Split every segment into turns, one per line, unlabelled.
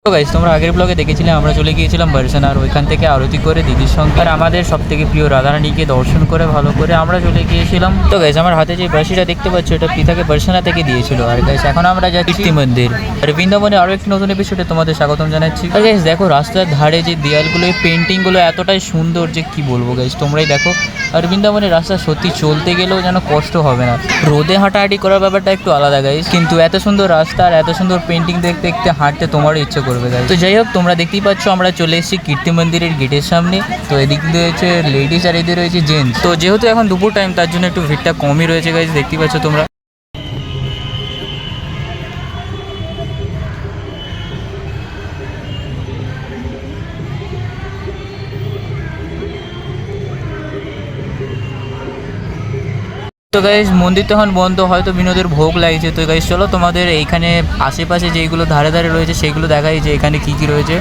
তো গাইস তোমরা আগের ব্লগে দেখেছিলে আমরা চলে গিয়েছিলাম বর্ষানা, আর ওইখান থেকে আরতি করে দিদির সঙ্গে আর আমাদের সব থেকে প্রিয় রাধারানীকে দর্শন করে ভালো করে আমরা চলে গিয়েছিলাম। তো গাইস আমার হাতে যে বাঁশিটা দেখতে পাচ্ছ এটা পিতাকে বর্ষানা থেকে দিয়েছিল। আর গাইস এখন আমরা যাচ্ছি কীর্তি মন্দির। আর বৃন্দাবনে আরও একটি নতুন এপিসোডে তোমাদের স্বাগতম জানাচ্ছি। আর গাইস দেখো রাস্তার ধারে যে দেয়ালগুলো, এই পেন্টিংগুলো এতটাই সুন্দর যে কি বলবো গাইস, তোমরাই দেখো। আর বৃন্দাবনের রাস্তা সত্যি চলতে গেলেও যেন কষ্ট হবে না, রোদে হাঁটাহাঁটি করার ব্যাপারটা একটু আলাদা গাইস, কিন্তু এত সুন্দর রাস্তা আর এত সুন্দর পেন্টিং দেখতে দেখতে হাঁটতে তোমারও ইচ্ছে করবে গাইস। তো যাই হোক তোমরা দেখতেই পাচ্ছ আমরা চলে এসেছি কীর্তি মন্দিরের গেটের সামনে। তো এদিক দিয়ে রয়েছে লেডিস আর এদিকে রয়েছে জেন্টস। তো যেহেতু এখন দুপুর টাইম তার জন্য একটু ভিড়টা কমই রয়েছে গাইস, দেখতেই পাচ্ছ তোমরা। তো গাইস মন্দির তো এখন বন্ধ, হয়তো বিনোদের ভোগ লাগছে। তো গাইস চলো তোমাদের এইখানে আশেপাশে যেগুলো ধারে ধারে রয়েছে সেগুলো দেখাই যে এখানে কি কি রয়েছে।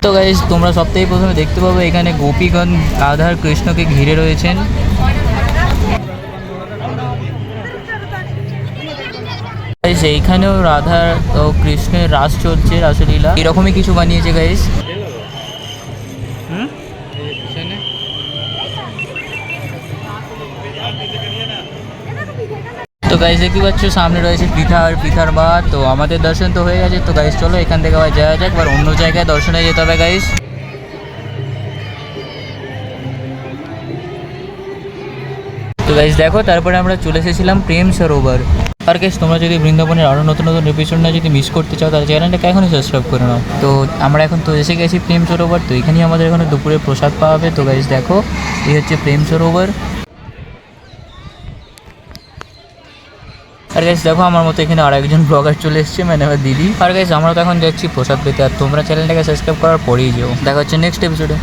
তো গাইস তোমরা সবথেকে প্রথমে দেখতে পাবে এখানে গোপীগণ রাধা আর কৃষ্ণকে ঘিরে রয়েছেন। গাইস এইখানেও রাধা ও কৃষ্ণের রাস চলছে, রাসলীলা এরকমই কিছু বানিয়েছে গাইস। তো গাইস দেখতে পাচ্ছ সামনে রয়েছে পৃথা আর পৃথার মা। তো আমাদের দর্শন তো হয়ে গেছে। তো গাইস চলো এখান থেকে আবার যাওয়া যাক, আবার অন্য জায়গায় দর্শনে যেতে হবে গাইস। তো গাইস দেখো তারপরে আমরা চলে এসেছিলাম প্রেম সরোবর। আর গাইস তোমরা যদি বৃন্দাবনের আরও নতুন নতুন এপিসোড না যদি মিস করতে চাও তাহলে চ্যানেলটাকে এখনই সাবস্ক্রাইব করে নাও। তো আমরা এখন তো এসে গেছি প্রেম সরোবর। তো এখানেই আমাদের এখানে দুপুরে প্রসাদ পাওয়া হবে। তো গাইস দেখো এই হচ্ছে প্রেম সরোবর। আর গাইস দেখো আমার মতো এখানে আরেকজন ব্লগার চলে এসেছে, মানে আমার দিদি। আর গাইস আমরা তো এখন যাচ্ছি প্রসাদ পেতে, আর তোমরা চ্যানেলটাকে সাবস্ক্রাইব করার পরেই যেও। দেখা হচ্ছে নেক্সট এপিসোডে।